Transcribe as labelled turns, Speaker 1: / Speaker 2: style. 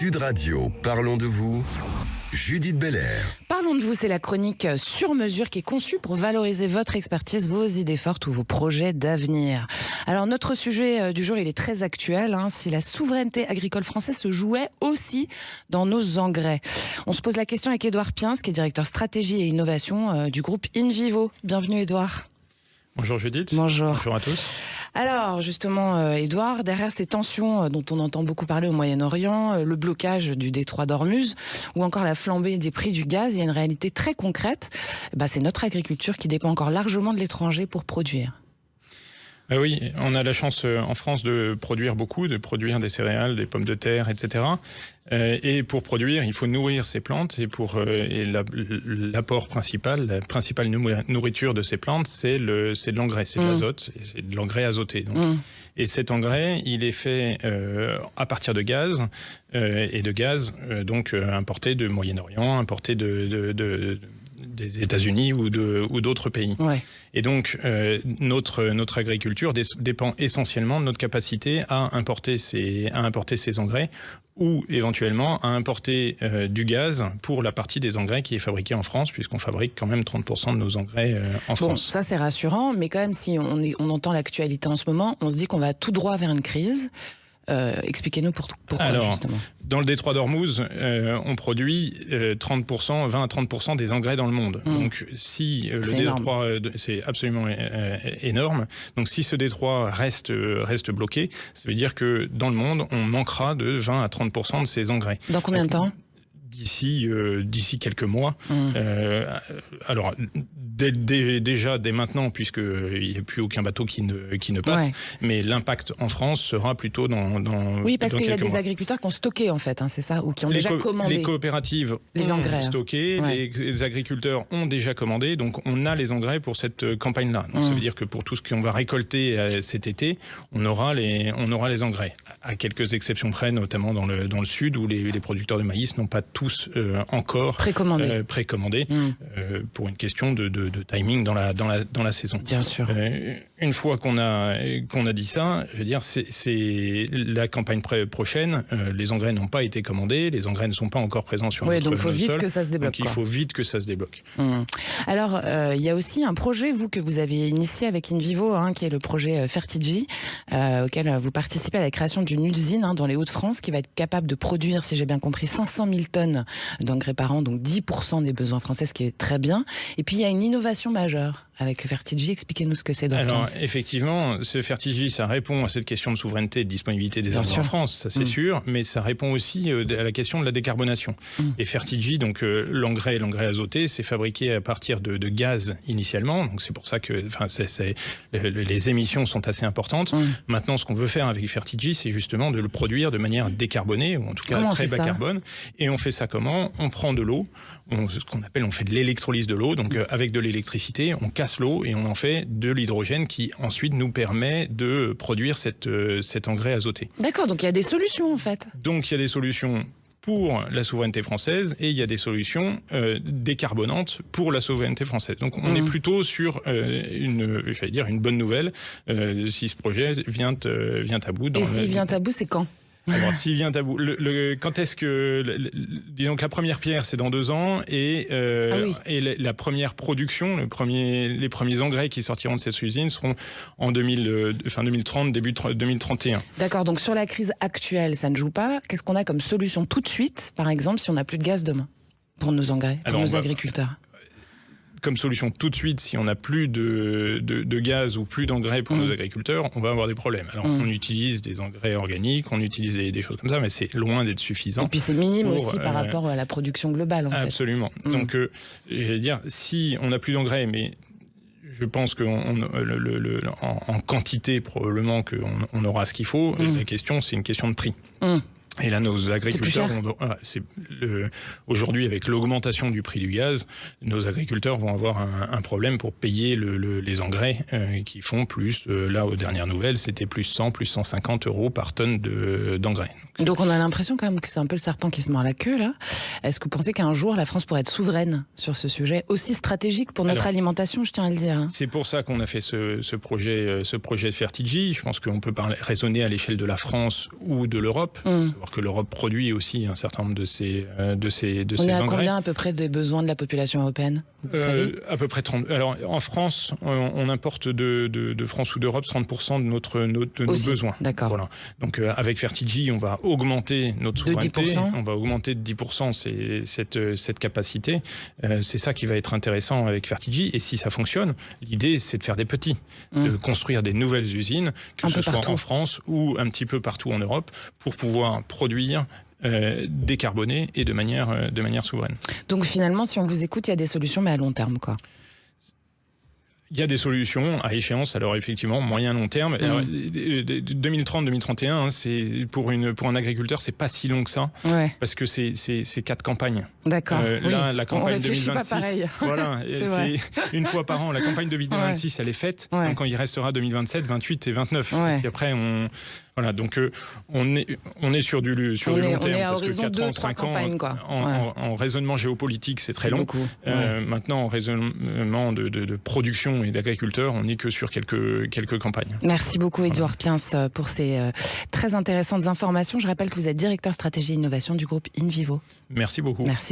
Speaker 1: Sud Radio, parlons de vous, Judith Belair.
Speaker 2: Parlons de vous, c'est la chronique sur mesure qui est conçue pour valoriser votre expertise, vos idées fortes ou vos projets d'avenir. Alors notre sujet du jour, il est très actuel, si la souveraineté agricole française se jouait aussi dans nos engrais. On se pose la question avec Édouard Piens, qui est directeur stratégie et innovation du groupe InVivo. Bienvenue Édouard.
Speaker 3: Bonjour Judith.
Speaker 2: Bonjour.
Speaker 3: Bonjour à tous.
Speaker 2: Alors justement Édouard, derrière ces tensions dont on entend beaucoup parler au Moyen-Orient, le blocage du détroit d'Ormuz ou encore la flambée des prix du gaz, il y a une réalité très concrète. C'est notre agriculture qui dépend encore largement de l'étranger pour produire.
Speaker 3: Oui, on a la chance en France de produire beaucoup, de produire des céréales, des pommes de terre, etc. Et pour produire, il faut nourrir ces plantes. Et l'apport principal, la principale nourriture de ces plantes, c'est de l'engrais, c'est de l'azote, c'est de l'engrais azoté. Donc. Et cet engrais, il est fait à partir de gaz, et de gaz importé de Moyen-Orient, importé des États-Unis ou d'autres pays. Ouais. Et donc, notre agriculture dépend essentiellement de notre capacité à importer ces engrais ou éventuellement à importer du gaz pour la partie des engrais qui est fabriquée en France, puisqu'on fabrique quand même 30% de nos engrais en France.
Speaker 2: Bon, ça c'est rassurant, mais quand même, si on entend l'actualité en ce moment, on se dit qu'on va tout droit vers une crise. Expliquez-nous pourquoi. Alors, justement.
Speaker 3: Dans le détroit d'Ormuz, on produit 20 à 30% des engrais dans le monde. Donc, si le détroit, c'est absolument énorme. Donc, si ce détroit reste bloqué, ça veut dire que dans le monde, on manquera de 20 à 30% de ces engrais.
Speaker 2: Dans combien de temps ?
Speaker 3: D'ici quelques mois. Alors, dès maintenant, puisqu'il n'y a plus aucun bateau qui ne passe, mais l'impact en France sera plutôt dans
Speaker 2: oui, parce qu'il y a des
Speaker 3: mois.
Speaker 2: Agriculteurs qui ont stocké, en fait, c'est ça, ou qui ont déjà commandé.
Speaker 3: Les coopératives
Speaker 2: ont
Speaker 3: engrais. Stocké, les agriculteurs ont déjà commandé, donc on a les engrais pour cette campagne-là. Donc ça veut dire que pour tout ce qu'on va récolter cet été, on aura les engrais. À quelques exceptions près, notamment dans le sud, où les producteurs de maïs n'ont pas tous encore précommandé pour une question de timing dans la saison.
Speaker 2: Bien sûr.
Speaker 3: Une fois qu'on a dit ça, je veux dire, c'est la campagne prochaine. Les engrais n'ont pas été commandés, les engrais ne sont pas encore présents sur notre sol.
Speaker 2: Donc il faut vite que ça se débloque.
Speaker 3: Donc il faut vite que ça se débloque.
Speaker 2: Alors, il y a aussi un projet, que vous avez initié avec InVivo, qui est le projet Fertigi, auquel vous participez à la création d'une usine dans les Hauts-de-France qui va être capable de produire, si j'ai bien compris, 500 000 tonnes d'engrais par an, donc 10% des besoins français, ce qui est très bien. Et puis il y a une innovation majeure avec Fertigi. Expliquez-nous ce que c'est.
Speaker 3: Alors effectivement, ce Fertigi, ça répond à cette question de souveraineté et de disponibilité des engrais en France, ça c'est sûr, mais ça répond aussi à la question de la décarbonation. Et Fertigi, donc l'engrais azoté, c'est fabriqué à partir de gaz initialement, donc c'est pour ça que les émissions sont assez importantes. Maintenant, ce qu'on veut faire avec Fertigi, c'est justement de le produire de manière décarbonée, ou en tout cas très bas carbone. Et on fait ça comment ? On prend de l'eau, on fait de l'électrolyse de l'eau, donc avec de l'électricité, on casse l'eau et on en fait de l'hydrogène qui ensuite nous permet de produire cet engrais azoté.
Speaker 2: D'accord, donc il y a des solutions en fait.
Speaker 3: Donc il y a des solutions pour la souveraineté française et il y a des solutions décarbonantes pour la souveraineté française. Donc on est plutôt sur une bonne nouvelle si ce projet vient à bout.
Speaker 2: Et s'il vient à bout, c'est quand ?
Speaker 3: Alors, s'il vient à bout, quand est-ce que... Disons que la première pierre, c'est dans 2 ans, et la première production, les premiers engrais qui sortiront de cette usine seront en 2030, début 2031.
Speaker 2: D'accord, donc sur la crise actuelle, ça ne joue pas. Qu'est-ce qu'on a comme solution tout de suite, par exemple, si on n'a plus de gaz demain, pour nos engrais, pour nos agriculteurs ?
Speaker 3: Comme solution tout de suite, si on n'a plus de gaz ou plus d'engrais pour nos agriculteurs, on va avoir des problèmes. Alors on utilise des engrais organiques, on utilise des choses comme ça, mais c'est loin d'être suffisant.
Speaker 2: Et puis c'est minime aussi par rapport à la production globale.
Speaker 3: Absolument. Donc je vais dire, si on n'a plus d'engrais, mais je pense qu'en quantité probablement qu'on aura ce qu'il faut, la question c'est une question de prix. Et là, nos agriculteurs aujourd'hui, avec l'augmentation du prix du gaz, nos agriculteurs vont avoir un problème pour payer les engrais qui font plus. Là, aux dernières nouvelles, c'était plus 100, plus 150 euros par tonne d'engrais.
Speaker 2: Donc on a l'impression quand même que c'est un peu le serpent qui se mord la queue, là. Est-ce que vous pensez qu'un jour, la France pourrait être souveraine sur ce sujet aussi stratégique pour notre alimentation, je tiens à le dire.
Speaker 3: C'est pour ça qu'on a fait ce projet de Fertigi. Je pense qu'on peut raisonner à l'échelle de la France ou de l'Europe. savoir que l'Europe produit aussi un certain nombre de ces
Speaker 2: On est à
Speaker 3: engrais.
Speaker 2: combien à peu près des besoins de la population européenne, vous savez?
Speaker 3: À peu près 30. Alors en France, on importe de France ou d'Europe 30% de nos besoins.
Speaker 2: D'accord.
Speaker 3: Voilà. Donc avec Fertigey, on va augmenter notre souveraineté.
Speaker 2: 10%.
Speaker 3: On va augmenter de 10% cette capacité. C'est ça qui va être intéressant avec Fertigey. Et si ça fonctionne, l'idée c'est de faire des petits, de construire des nouvelles usines, que ce soit en France ou un petit peu partout en Europe, pour pouvoir produire décarboné et de manière souveraine.
Speaker 2: Donc finalement, si on vous écoute, il y a des solutions, mais à long terme, quoi.
Speaker 3: Il y a des solutions à échéance, alors effectivement, moyen long terme. 2030-2031, hein, c'est pour un agriculteur, c'est pas si long que ça, parce que c'est 4 campagnes.
Speaker 2: D'accord.
Speaker 3: Là, la campagne 2026,
Speaker 2: pas pareil.
Speaker 3: Voilà, c'est une fois par an. La campagne de 2026, elle est faite. Donc quand il restera 2027, 28 et 29. Et après, voilà, donc on est sur du long terme,
Speaker 2: on est à
Speaker 3: parce que
Speaker 2: horizon
Speaker 3: 4 ans,
Speaker 2: 2-3
Speaker 3: 5 ans,
Speaker 2: campagnes, quoi.
Speaker 3: en raisonnement géopolitique, c'est très long.
Speaker 2: Beaucoup.
Speaker 3: Maintenant, en raisonnement de production et d'agriculteurs, on n'est que sur quelques campagnes.
Speaker 2: Merci beaucoup, Édouard Piens, pour ces très intéressantes informations. Je rappelle que vous êtes directeur stratégie et innovation du groupe InVivo.
Speaker 3: Merci beaucoup.
Speaker 2: Merci.